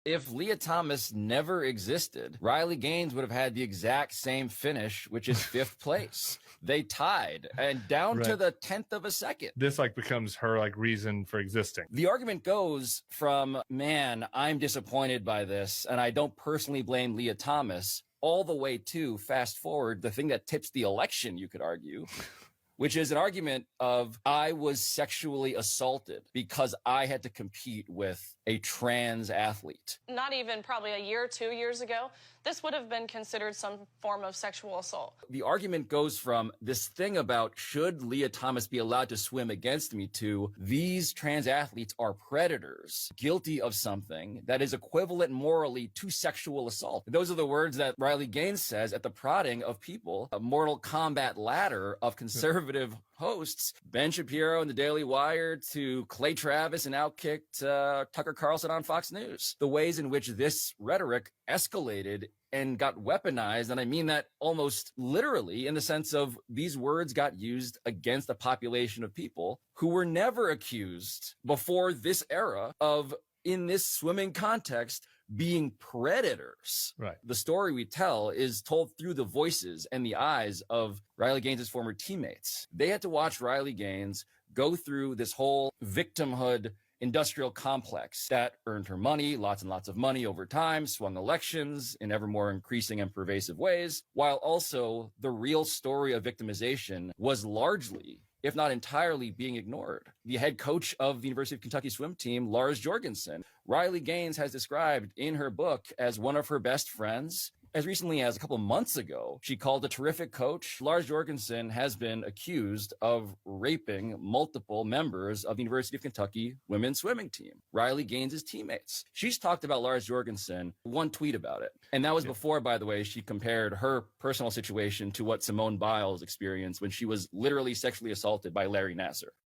If Leah Thomas never existed, Riley Gaines would have had the exact same finish, which is 5th place. They tied, and down to the 10th of a second. This becomes her reason for existing. The argument goes from, man, I'm disappointed by this, and I don't personally blame Leah Thomas, all the way to, fast forward, the thing that tips the election, you could argue, which is an argument of, I was sexually assaulted because I had to compete with a trans athlete. Not even probably a year, 2 years ago, this would have been considered some form of sexual assault. The argument goes from this thing about, should Leah Thomas be allowed to swim against me, to these trans athletes are predators, guilty of something that is equivalent morally to sexual assault. Those are the words that Riley Gaines says at the prodding of people, a Mortal Kombat ladder of conservative hosts, Ben Shapiro and the Daily Wire, to Clay Travis and Outkicked Tucker Carlson on Fox News. The ways in which this rhetoric escalated and got weaponized, and I mean that almost literally, in the sense of these words got used against a population of people who were never accused before this era of, in this swimming context, being predators. Right. The story we tell is told through the voices and the eyes of Riley Gaines' former teammates. They had to watch Riley Gaines go through this whole victimhood industrial complex that earned her money, lots and lots of money over time, swung elections in ever more increasing and pervasive ways, while also the real story of victimization was largely, if not entirely, being ignored. The head coach of the University of Kentucky swim team, Lars Jorgensen, Riley Gaines has described in her book as one of her best friends. As recently as a couple of months ago, she called a terrific coach. Lars Jorgensen has been accused of raping multiple members of the University of Kentucky women's swimming team, Riley Gaines' teammates. She's talked about Lars Jorgensen, one tweet about it. And that was before, by the way, she compared her personal situation to what Simone Biles experienced when she was literally sexually assaulted by Larry Nassar.